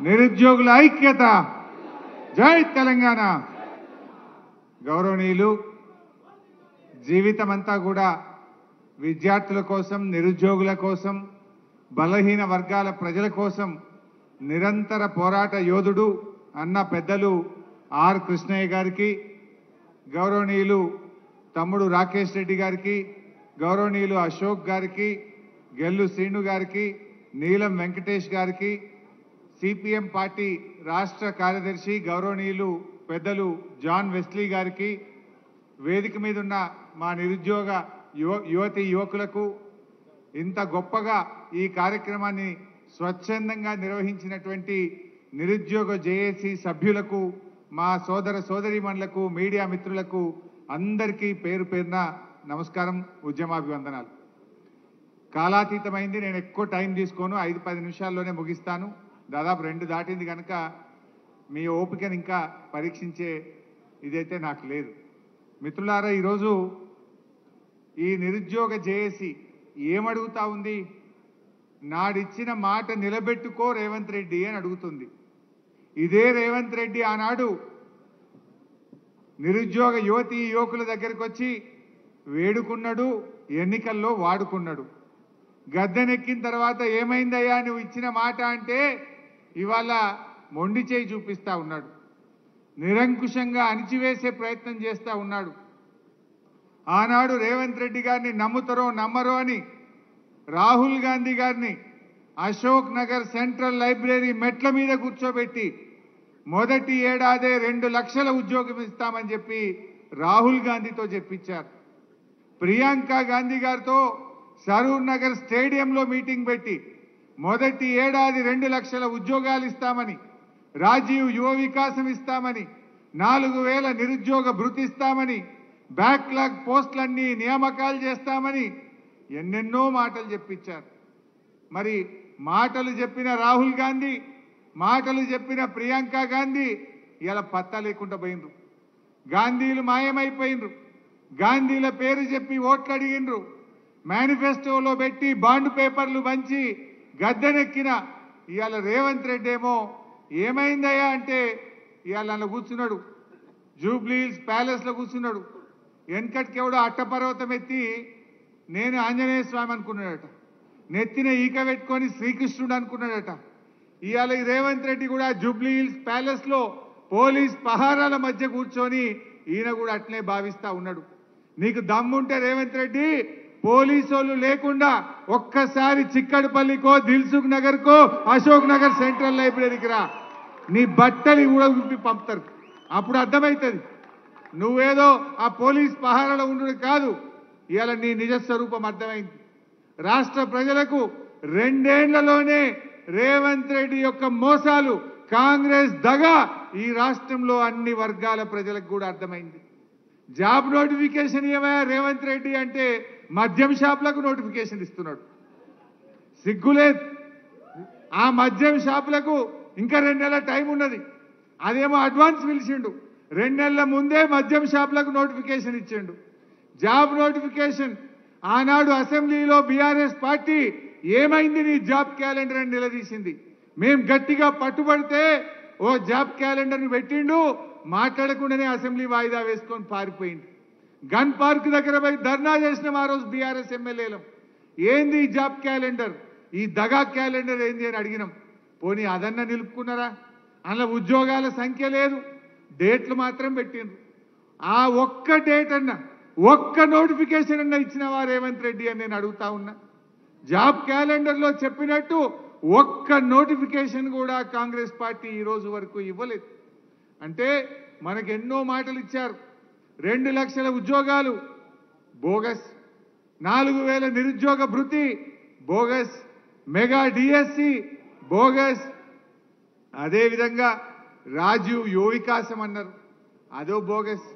నిరుద్యోగుల ఐక్యత, జై తెలంగాణ. గౌరవనీయులు, జీవితమంతా కూడా విద్యార్థుల కోసం, నిరుద్యోగుల కోసం, బలహీన వర్గాల ప్రజల కోసం నిరంతర పోరాట యోధుడు అన్న పెద్దలు ఆర్ కృష్ణయ్య గారికి, గౌరవనీయులు తమ్ముడు రాకేష్ రెడ్డి గారికి, గౌరవనీయులు అశోక్ గారికి, గెల్లు శ్రీను గారికి, నీలం వెంకటేష్ గారికి, సిపిఎం పార్టీ రాష్ట్ర కార్యదర్శి గౌరవనీయులు పెద్దలు జాన్ వెస్లీ గారికి, వేదిక మీద ఉన్న మా నిరుద్యోగ యువతి యువకులకు, ఇంత గొప్పగా ఈ కార్యక్రమాన్ని స్వచ్ఛందంగా నిర్వహించినటువంటి నిరుద్యోగ జేఏసీ సభ్యులకు, మా సోదర సోదరీమణులకు, మీడియా మిత్రులకు అందరికీ పేరు పేరున నమస్కారం, ఉద్యమాభివందనాలు. కాలాతీతమైంది, నేను ఎక్కువ టైం తీసుకోను, 5-10 నిమిషాల్లోనే ముగిస్తాను. దాదాపు 2 దాటింది కనుక మీ ఓపికను ఇంకా పరీక్షించే ఇదైతే నాకు లేదు. మిత్రులారా, ఈరోజు ఈ నిరుద్యోగ జేఏసీ ఏమడుగుతా ఉంది? నాడిచ్చిన మాట నిలబెట్టుకో రేవంత్ రెడ్డి అని అడుగుతుంది. ఇదే రేవంత్ రెడ్డి ఆనాడు నిరుద్యోగ యువతి యువకుల దగ్గరికి వచ్చి వేడుకున్నాడు, ఎన్నికల్లో వాడుకున్నాడు. గద్దెనెక్కిన తర్వాత ఏమైందయ్యా నువ్వు ఇచ్చిన మాట అంటే ఇవాళ మొండి చేయి చూపిస్తా ఉన్నాడు, నిరంకుశంగా అణిచివేసే ప్రయత్నం చేస్తూ ఉన్నాడు. ఆనాడు రేవంత్ రెడ్డి గారిని నమ్ముతారో నమ్మరో అని రాహుల్ గాంధీ గారిని అశోక్ నగర్ సెంట్రల్ లైబ్రరీ మెట్ల మీద కూర్చోబెట్టి మొదటి ఏడాదే 2 లక్షల ఉద్యోగం ఇస్తామని చెప్పి రాహుల్ గాంధీతో చెప్పించారు. ప్రియాంక గాంధీ గారితో సరూర్ నగర్ స్టేడియంలో మీటింగ్ పెట్టి మొదటి ఏడాది 2 లక్షల ఉద్యోగాలు ఇస్తామని, రాజీవ్ యువ వికాసం ఇస్తామని, 4000 నిరుద్యోగ భృతి ఇస్తామని, బ్యాక్లాగ్ పోస్టులన్నీ నియామకాలు చేస్తామని ఎన్నెన్నో మాటలు చెప్పించారు. మరి మాటలు చెప్పిన రాహుల్ గాంధీ, మాటలు చెప్పిన ప్రియాంక గాంధీ ఇలా పత్తా లేకుండా పోయినరు. గాంధీలు మాయమైపోయినరు. గాంధీల పేరు చెప్పి ఓట్లు అడిగినరు. మేనిఫెస్టోలో పెట్టి బాండ్ పేపర్లు పంచి గద్దెనెక్కిన ఇవాళ రేవంత్ రెడ్డి ఏమో ఏమైందయ్యా అంటే ఇవాళ అలా కూర్చున్నాడు, జూబ్లీహిల్స్ ప్యాలెస్లో కూర్చున్నాడు. వెనకటికి ఎవడో అట్టపర్వతం ఎత్తి నేను ఆంజనేయ స్వామి అనుకున్నాడట, నెత్తిన ఈక పెట్టుకొని శ్రీకృష్ణుడు అనుకున్నాడట. ఇవాళ ఈ రేవంత్ రెడ్డి కూడా జూబ్లీహిల్స్ ప్యాలెస్లో పోలీస్ పహారాల మధ్య కూర్చొని ఈయన కూడా అట్లే భావిస్తా ఉన్నాడు. నీకు దమ్ముంటే రేవంత్ రెడ్డి పోలీసులు లేకుండా ఒక్కసారి చిక్కడపల్లికో, దిల్సుఖ్ నగర్కో, అశోక్ నగర్ సెంట్రల్ లైబ్రరీకి రా, నీ బట్టలు కూడా విప్పి పంపుతారు. అప్పుడు అర్థమవుతుంది నువ్వేదో ఆ పోలీస్ పహారాలో ఉండడు కాదు, ఇవాళ నీ నిజ స్వరూపం అర్థమైంది. రాష్ట్ర ప్రజలకు 2 ఏళ్లలోనే రేవంత్ రెడ్డి యొక్క మోసాలు, కాంగ్రెస్ దగ ఈ రాష్ట్రంలో అన్ని వర్గాల ప్రజలకు కూడా అర్థమైంది. జాబ్ నోటిఫికేషన్ ఏమయ్యా రేవంత్ రెడ్డి అంటే మద్యం షాపులకు నోటిఫికేషన్ ఇస్తున్నాడు. సిగ్గులేదు. ఆ మద్యం షాపులకు ఇంకా 2 నెలల టైం ఉన్నది, అదేమో అడ్వాన్స్ పిలిచిండు. 2 నెలల ముందే మద్యం షాపులకు నోటిఫికేషన్ ఇచ్చిండు. జాబ్ నోటిఫికేషన్ ఆనాడు అసెంబ్లీలో బీఆర్ఎస్ పార్టీ ఏమైంది నీ జాబ్ క్యాలెండర్ అని నిలదీసింది. మేం గట్టిగా పట్టుబడితే ఓ జాబ్ క్యాలెండర్ని పెట్టిండు, మాట్లాడకుండానే అసెంబ్లీ వాయిదా వేసుకొని పారిపోయింది. గన్ పార్క్ దగ్గర పోయి ధర్నా చేసిన ఆ రోజు బీఆర్ఎస్ ఎమ్మెల్యేలం. ఏంది ఈ జాబ్ క్యాలెండర్, ఈ దగా క్యాలెండర్ ఏంది అని అడిగినాం. పోనీ అదన్నా నిలుపుకున్నారా? అందులో ఉద్యోగాల సంఖ్య లేదు, డేట్లు మాత్రం పెట్టిండ్రు. ఆ ఒక్క డేట్ అన్నా, ఒక్క నోటిఫికేషన్ అన్నా ఇచ్చినవా రేవంత్ రెడ్డి అని నేను అడుగుతా ఉన్నా. జాబ్ క్యాలెండర్లో చెప్పినట్టు ఒక్క నోటిఫికేషన్ కూడా కాంగ్రెస్ పార్టీ ఈ రోజు వరకు ఇవ్వలేదు. అంటే మనకు ఎన్నో మాటలు ఇచ్చారు. 2 లక్షల ఉద్యోగాలు బోగస్, 4000 నిరుద్యోగ భృతి బోగస్, మెగా డిఎస్సి బోగస్, అదేవిధంగా రాజీవ్ యువ వికాసం అన్నారు, అదో బోగస్.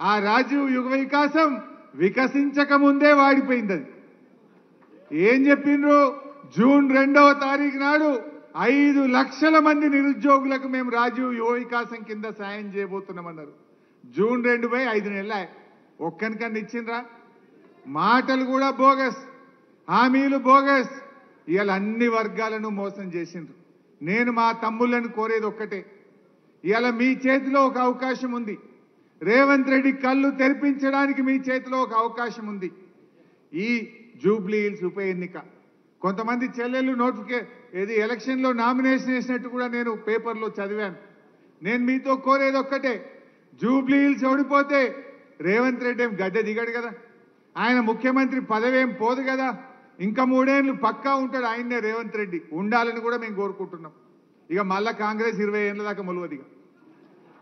ఆ రాజీవ్ యువ వికాసం వికసించక ముందే వాడిపోయింది. అది ఏం చెప్పిండ్రు? జూన్ 2వ తారీఖు నాడు 5 లక్షల మంది నిరుద్యోగులకు మేము రాజీవ్ యువ వికాసం కింద సాయం చేయబోతున్నామన్నారు. జూన్ 2 పోయి 5 నెలలు ఒక్కనికన్నా ఇచ్చిండ్రా? మాటలు కూడా బోగస్, హామీలు బోగస్. ఇవాళ అన్ని వర్గాలను మోసం చేసిండ్రు. నేను మా తమ్ముళ్ళని కోరేది ఒక్కటే, ఇవాళ మీ చేతిలో ఒక అవకాశం ఉంది. రేవంత్ రెడ్డి కళ్ళు తెరిపించడానికి మీ చేతిలో ఒక అవకాశం ఉంది. ఈ జూబ్లీ హిల్స్ ఉప ఎన్నిక కొంతమంది చెల్లెళ్ళు ఎలక్షన్లో నామినేషన్ వేసినట్టు కూడా నేను పేపర్లో చదివాను. నేను మీతో కోరేది ఒక్కటే, జూబ్లీ హిల్స్ ఓడిపోతే రేవంత్ రెడ్డి ఏం గద్దె దిగాడు కదా, ఆయన ముఖ్యమంత్రి పదవి ఏం పోదు కదా, ఇంకా 3 ఏళ్ళు పక్కా ఉంటాడు ఆయన్నే రేవంత్ రెడ్డి, ఉండాలని కూడా మేము కోరుకుంటున్నాం. ఇక మళ్ళా కాంగ్రెస్ 20 ఏళ్ళ దాకా మొలవదిగా.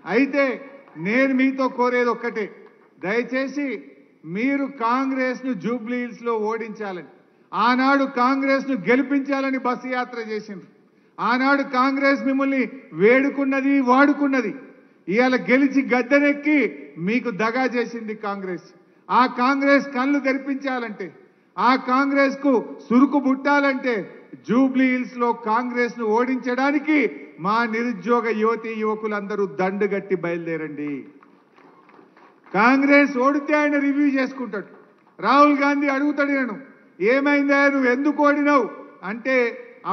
అయితే నేను మీతో కోరేది ఒక్కటే, దయచేసి మీరు కాంగ్రెస్ను జూబ్లీ హిల్స్లో ఓడించాలని, ఆనాడు కాంగ్రెస్ను గెలిపించాలని బస్సు యాత్ర చేసిండ్రు. ఆనాడు కాంగ్రెస్ మిమ్మల్ని వేడుకున్నది, వాడుకున్నది. ఇవాళ గెలిచి గద్దెనెక్కి మీకు దగా చేసింది కాంగ్రెస్. ఆ కాంగ్రెస్ కళ్ళు తెరిపించాలంటే, ఆ కాంగ్రెస్ కు సురుకు బుట్టాలంటే జూబ్లీ హిల్స్ లో కాంగ్రెస్ ను ఓడించడానికి మా నిరుద్యోగ యువతి యువకులందరూ దండుగట్టి బయలుదేరండి. కాంగ్రెస్ ఓడితే ఆయన రివ్యూ చేసుకుంటాడు. రాహుల్ గాంధీ అడుగుతాడు, నేను ఏమైందా నువ్వు ఎందుకు ఓడినావు అంటే,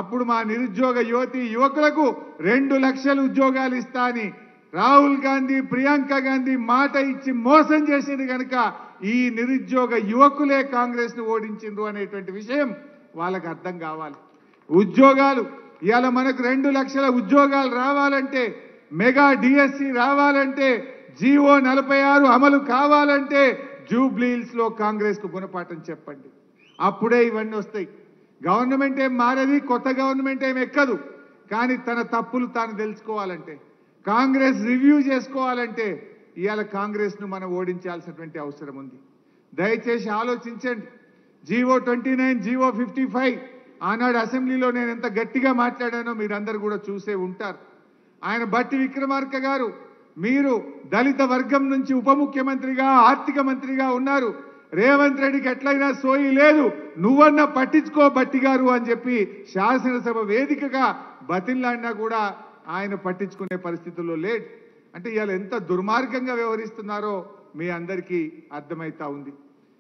అప్పుడు మా నిరుద్యోగ యువతి యువకులకు 2 లక్షల ఉద్యోగాలు ఇస్తా అని రాహుల్ గాంధీ, ప్రియాంక గాంధీ మాట ఇచ్చి మోసం చేసింది కనుక ఈ నిరుద్యోగ యువకులే కాంగ్రెస్ ను ఓడించిండ్రు అనేటువంటి విషయం వాళ్ళకి అర్థం కావాలి. ఉద్యోగాలు ఇవాళ మనకు 2 లక్షల ఉద్యోగాలు రావాలంటే, మెగా డిఎస్సి రావాలంటే, జీవో 46 అమలు కావాలంటే జూబ్లీ హిల్స్ లో కాంగ్రెస్ కు గుణపాఠం చెప్పండి. అప్పుడే ఇవన్నీ వస్తాయి. గవర్నమెంట్ ఏం మారది, కొత్త గవర్నమెంట్ ఏం ఎక్కదు. కానీ తన తప్పులు తాను తెలుసుకోవాలంటే, కాంగ్రెస్ రివ్యూ చేసుకోవాలంటే ఇవాళ కాంగ్రెస్ ను మనం ఓడించాల్సినటువంటి అవసరం ఉంది. దయచేసి ఆలోచించండి. జీవో 29, జీవో 55 ఆనాడు అసెంబ్లీలో నేను ఎంత గట్టిగా మాట్లాడానో మీరందరూ కూడా చూసే ఉంటారు. ఆయన బట్టి విక్రమార్క గారు, మీరు దళిత వర్గం నుంచి ఉప ముఖ్యమంత్రిగా, ఆర్థిక మంత్రిగా ఉన్నారు, రేవంత్ రెడ్డికి ఎట్లయినా సోయి లేదు, నువ్వన్నా పట్టించుకో బట్టి గారు అని చెప్పి శాసనసభ వేదికగా బతిన్లాడినా కూడా ఆయన పట్టించుకునే పరిస్థితుల్లో లేడు. అంటే ఇవాళ ఎంత దుర్మార్గంగా వ్యవహరిస్తున్నారో మీ అందరికీ అర్థమైతా ఉంది.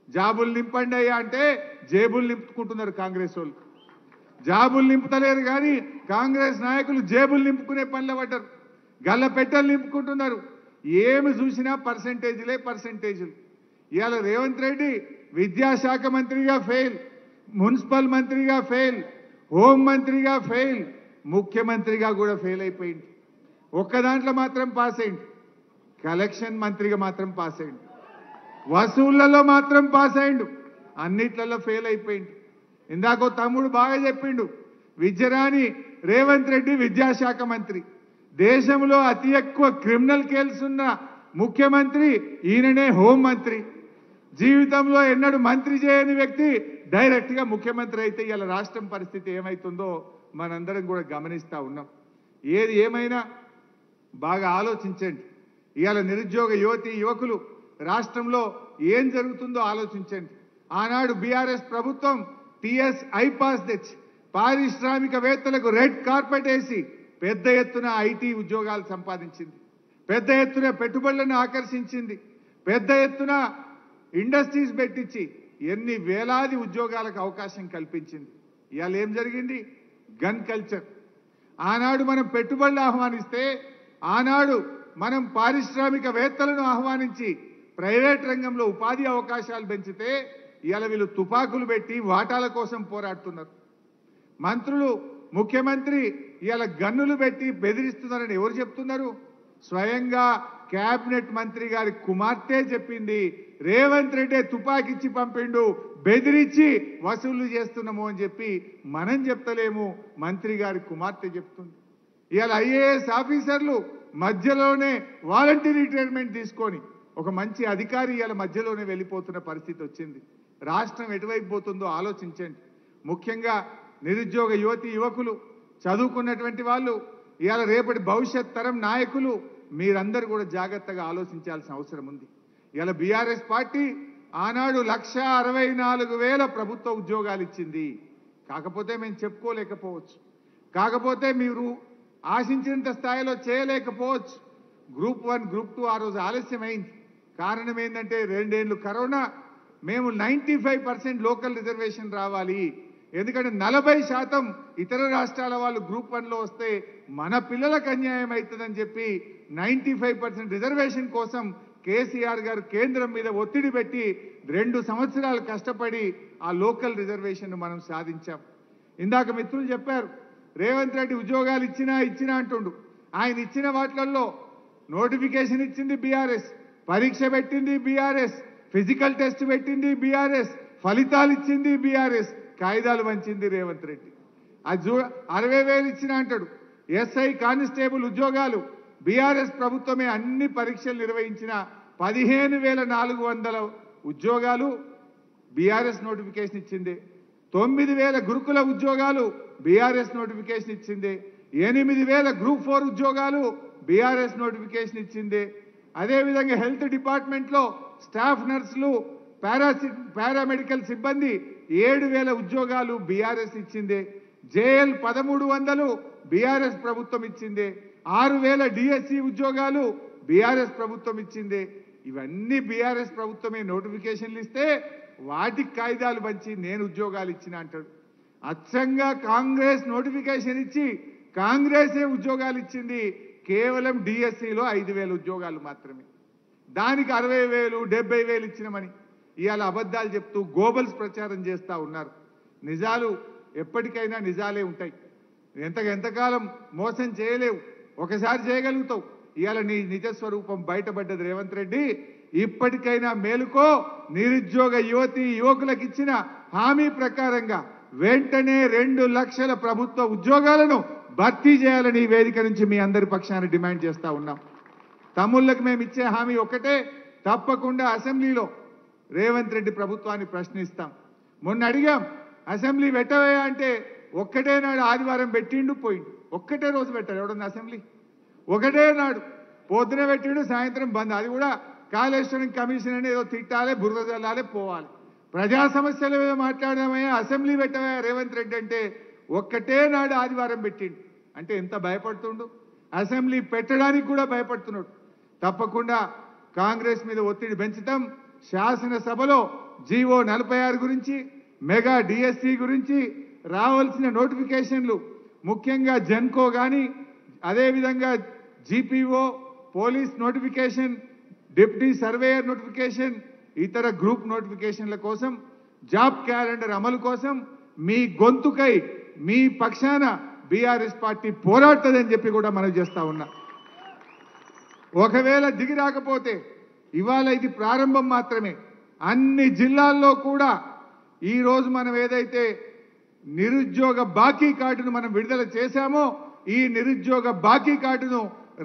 జాబులు నింపండి అయ్యా అంటే జేబులు నింపుకుంటున్నారు కాంగ్రెస్ వాళ్ళు. జాబులు నింపుతలేరు కానీ కాంగ్రెస్ నాయకులు జేబులు నింపుకునే పనిలో పడ్డారు. గల్ల పెట్టెలు నింపుకుంటున్నారు. ఏమి చూసినా పర్సెంటేజీలు. ఇవాళ రేవంత్ రెడ్డి విద్యాశాఖ మంత్రిగా ఫెయిల్, మున్సిపల్ మంత్రిగా ఫెయిల్, హోం మంత్రిగా ఫెయిల్, ముఖ్యమంత్రిగా కూడా ఫెయిల్ అయిపోయింది. ఒక్క దాంట్లో మాత్రం పాస్ అయింది, కలెక్షన్ మంత్రిగా మాత్రం పాస్ అయింది, వసూళ్లలో మాత్రం పాస్ అయిండు, అన్నిట్లలో ఫెయిల్ అయిపోయింది. ఇందాకో తమ్ముడు బాగా చెప్పిండు, విద్యరాని రేవంత్ రెడ్డి విద్యాశాఖ మంత్రి, దేశంలో అతి ఎక్కువ క్రిమినల్ కేసులు ఉన్న ముఖ్యమంత్రి ఈయననే హోం మంత్రి, జీవితంలో ఎన్నడూ మంత్రి చేయని వ్యక్తి డైరెక్ట్ గా ముఖ్యమంత్రి అయితే ఇలా రాష్ట్రం పరిస్థితి ఏమైతుందో మనందరం కూడా గమనిస్తా ఉన్నాం. ఏది ఏమైనా బాగా ఆలోచించండి. ఇవాళ నిరుద్యోగ యువతి యువకులు రాష్ట్రంలో ఏం జరుగుతుందో ఆలోచించండి. ఆనాడు బీఆర్ఎస్ ప్రభుత్వం టీఎస్ ఐపాస్ తెచ్చి పారిశ్రామికవేత్తలకు రెడ్ కార్పెట్ వేసి పెద్ద ఎత్తున ఐటీ ఉద్యోగాలు సంపాదించింది, పెద్ద ఎత్తున పెట్టుబడులను ఆకర్షించింది, పెద్ద ఎత్తున ఇండస్ట్రీస్ పెట్టించి ఎన్ని వేలాది ఉద్యోగాలకు అవకాశం కల్పించింది. ఇవాళ ఏం జరిగింది? Gun culture. ఆనాడు మనం పెట్టుబడులు ఆహ్వానిస్తే, ఆనాడు మనం పారిశ్రామికవేత్తలను ఆహ్వానించి ప్రైవేట్ రంగంలో ఉపాధి అవకాశాలు పెంచితే ఇవాళ వీళ్ళు తుపాకులు పెట్టి వాటాల కోసం పోరాడుతున్నారు. మంత్రులు, ముఖ్యమంత్రి ఇవాళ గన్నులు పెట్టి బెదిరిస్తున్నారని ఎవరు చెప్తున్నారు? స్వయంగా కేబినెట్ మంత్రి గారి కుమార్తె చెప్పింది. రేవంత్ రెడ్డి తుపాకిచ్చి పంపిండు, బెదిరించి వసూళ్లు చేస్తున్నాము అని చెప్పి మనం చెప్తలేము, మంత్రి గారి కుమార్తె చెప్తుంది. ఇవాళ ఐఏఎస్ ఆఫీసర్లు మధ్యలోనే వాలంటీర్ రిటైర్మెంట్ తీసుకొని ఒక మంచి అధికారి ఇవాళ మధ్యలోనే వెళ్ళిపోతున్న పరిస్థితి వచ్చింది. రాష్ట్రం ఎటువైపు పోతుందో ఆలోచించండి. ముఖ్యంగా నిరుద్యోగ యువతి యువకులు, చదువుకున్నటువంటి వాళ్ళు, ఇవాళ రేపటి భవిష్యత్ తరం నాయకులు మీరందరూ కూడా జాగ్రత్తగా ఆలోచించాల్సిన అవసరం ఉంది. ఇవాళ బీఆర్ఎస్ పార్టీ ఆనాడు 1,64,000 ప్రభుత్వ ఉద్యోగాలు ఇచ్చింది. కాకపోతే మేము చెప్పుకోలేకపోవచ్చు, కాకపోతే మీరు ఆశించినంత స్థాయిలో చేయలేకపోవచ్చు. గ్రూప్ 1, గ్రూప్ 2 ఆ రోజు ఆలస్యమైంది. కారణం ఏంటంటే 2 ఏళ్ళు కరోనా. మేము 95% లోకల్ రిజర్వేషన్ రావాలి, ఎందుకంటే 40% ఇతర రాష్ట్రాల వాళ్ళు గ్రూప్ 1లో వస్తే మన పిల్లలకు అన్యాయం అవుతుందని చెప్పి 95% రిజర్వేషన్ కోసం కేసీఆర్ గారు కేంద్రం మీద ఒత్తిడి పెట్టి 2 సంవత్సరాలు కష్టపడి ఆ లోకల్ రిజర్వేషన్ మనం సాధించాం. ఇందాక మిత్రులు చెప్పారు రేవంత్ రెడ్డి ఉద్యోగాలు ఇచ్చినా అంటుండు. ఆయన ఇచ్చిన వాటిల్లో నోటిఫికేషన్ ఇచ్చింది బీఆర్ఎస్, పరీక్ష పెట్టింది బీఆర్ఎస్, ఫిజికల్ టెస్ట్ పెట్టింది బీఆర్ఎస్, ఫలితాలు ఇచ్చింది బీఆర్ఎస్, కాయిదాలు వంచింది రేవంత్ రెడ్డి. అది 60,000 ఇచ్చిన అంటాడు. ఎస్ఐ కానిస్టేబుల్ ఉద్యోగాలు బీఆర్ఎస్ ప్రభుత్వమే అన్ని పరీక్షలు నిర్వహించిన 15,400 ఉద్యోగాలు బీఆర్ఎస్ నోటిఫికేషన్ ఇచ్చింది. 9,000 గురుకుల ఉద్యోగాలు బీఆర్ఎస్ నోటిఫికేషన్ ఇచ్చింది. 8,000 గ్రూప్ 4 ఉద్యోగాలు బీఆర్ఎస్ నోటిఫికేషన్ ఇచ్చింది. అదేవిధంగా హెల్త్ డిపార్ట్మెంట్లో స్టాఫ్ నర్సులు, పారామెడికల్ సిబ్బంది 7,000 ఉద్యోగాలు బీఆర్ఎస్ ఇచ్చింది. జేఎల్ 1,300 బీఆర్ఎస్ ప్రభుత్వం ఇచ్చింది. 6,000 డిఎస్సి ఉద్యోగాలు బీఆర్ఎస్ ప్రభుత్వం ఇచ్చింది. ఇవన్నీ బీఆర్ఎస్ ప్రభుత్వమే నోటిఫికేషన్లు ఇస్తే వాటికి కాయిదాలు పంచి నేను ఉద్యోగాలు ఇచ్చిన అంటాడు. అచ్చంగా కాంగ్రెస్ నోటిఫికేషన్ ఇచ్చి కాంగ్రెసే ఉద్యోగాలు ఇచ్చింది. కేవలం డిఎస్సిలో 5,000 ఉద్యోగాలు మాత్రమే. దానికి 60,000 70,000 ఇచ్చినామని ఇవాళ అబద్ధాలు చెప్తూ గోబల్స్ ప్రచారం చేస్తూ ఉన్నారు. నిజాలు ఎప్పటికైనా నిజాలే ఉంటాయి. ఎంతకాలం మోసం చేయలేవు, ఒకసారి చేయగలుగుతావు. ఇవాళ నీ నిజస్వరూపం బయటపడ్డది రేవంత్ రెడ్డి. ఇప్పటికైనా మేలుకో. నిరుద్యోగ యువకులకు ఇచ్చిన హామీ ప్రకారంగా వెంటనే 2 లక్షల ప్రభుత్వ ఉద్యోగాలను భర్తీ చేయాలని ఈ వేదిక నుంచి మీ అందరి పక్షాన డిమాండ్ చేస్తా ఉన్నాం. తమ్ముళ్ళకి మేము ఇచ్చే హామీ ఒకటే, తప్పకుండా అసెంబ్లీలో రేవంత్ రెడ్డి ప్రభుత్వాన్ని ప్రశ్నిస్తాం. మొన్న అడిగాం అసెంబ్లీ పెట్టవే అంటే ఒక్కటే నాడు ఆదివారం పెట్టిండు పోయిండు. ఒక్కటే రోజు పెట్టారు ఎవడన్నా అసెంబ్లీ? ఒకటే నాడు పొద్దున పెట్టిండు, సాయంత్రం బంద్. అది కూడా కాళేశ్వరం కమిషన్ అని ఏదో తిట్టాలి, బురద జల్లాలి, పోవాలి. ప్రజా సమస్యల మీద మాట్లాడమయ్యా, అసెంబ్లీ పెట్టవయ్యా రేవంత్ రెడ్డి అంటే ఒక్కటే నాడు ఆదివారం పెట్టిండు. అంటే ఎంత భయపడుతుండు, అసెంబ్లీ పెట్టడానికి కూడా భయపడుతున్నాడు. తప్పకుండా కాంగ్రెస్ మీద ఒత్తిడి పెంచుతాం. శాసనసభలో జీవో 46 గురించి, మెగా డిఎస్సి గురించి రావాల్సిన నోటిఫికేషన్లు, ముఖ్యంగా జెన్కో కానీ, అదేవిధంగా GPO, police notification, deputy surveyor notification, ఇతర గ్రూప్ నోటిఫికేషన్ల కోసం, జాబ్ క్యాలెండర్ అమలు కోసం మీ గొంతుకై మీ పక్షాన బీఆర్ఎస్ పార్టీ పోరాడుతుందని చెప్పి కూడా మనం చేస్తా ఉన్నా. ఒకవేళ దిగి రాకపోతే ఇవాళ ఇది ప్రారంభం మాత్రమే. అన్ని జిల్లాల్లో కూడా ఈరోజు మనం ఏదైతే నిరుద్యోగ బాకీ కార్డును మనం విడుదల చేశామో ఈ నిరుద్యోగ బాకీ కార్డును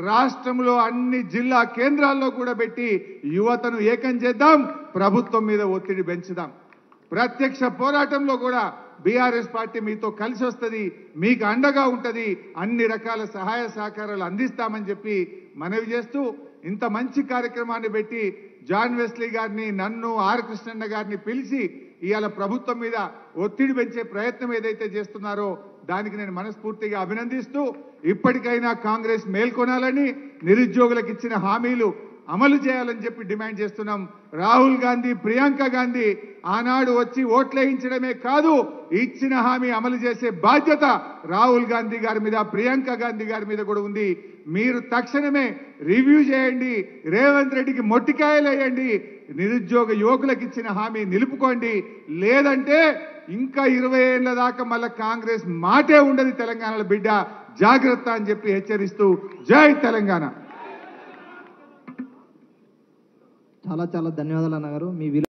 రాష్ట్రంలో అన్ని జిల్లా కేంద్రాల్లో కూడా పెట్టి యువతను ఏకం చేద్దాం, ప్రభుత్వం మీద ఒత్తిడి పెంచుదాం. ప్రత్యక్ష పోరాటంలో కూడా బీఆర్ఎస్ పార్టీ మీతో కలిసి వస్తుంది, మీకు అండగా ఉంటుంది, అన్ని రకాల సహాయ సహకారాలు అందిస్తామని చెప్పి మనవి చేస్తూ ఇంత మంచి కార్యక్రమాన్ని పెట్టి జాన్ వెస్లీ గారిని, నన్ను, ఆర్ కృష్ణన్న గారిని పిలిచి ఇవాళ ప్రభుత్వం మీద ఒత్తిడి పెంచే ప్రయత్నం ఏదైతే చేస్తున్నారో దానికి నేను మనస్ఫూర్తిగా అభినందిస్తూ ఇప్పటికైనా కాంగ్రెస్ మేల్కొనాలని, నిరుద్యోగులకు ఇచ్చిన హామీలు అమలు చేయాలని చెప్పి డిమాండ్ చేస్తున్నాం. రాహుల్ గాంధీ, ప్రియాంక గాంధీ ఆనాడు వచ్చి ఓట్లేయించడమే కాదు, ఇచ్చిన హామీ అమలు చేసే బాధ్యత రాహుల్ గాంధీ గారి మీద, ప్రియాంక గాంధీ గారి మీద కూడా ఉంది. మీరు తక్షణమే రివ్యూ చేయండి, రేవంత్ రెడ్డికి మొట్టికాయలు వేయండి, నిరుద్యోగ యువకులకు ఇచ్చిన హామీ నిలుపుకోండి. లేదంటే ఇంకా 20 ఏళ్ల దాకా మళ్ళీ కాంగ్రెస్ మాటే ఉండదు తెలంగాణలో బిడ్డ, జాగ్రత్త అని చెప్పి హెచ్చరిస్తూ జై తెలంగాణ. చాలా చాలా ధన్యవాదాలు అన్నగారు. మీ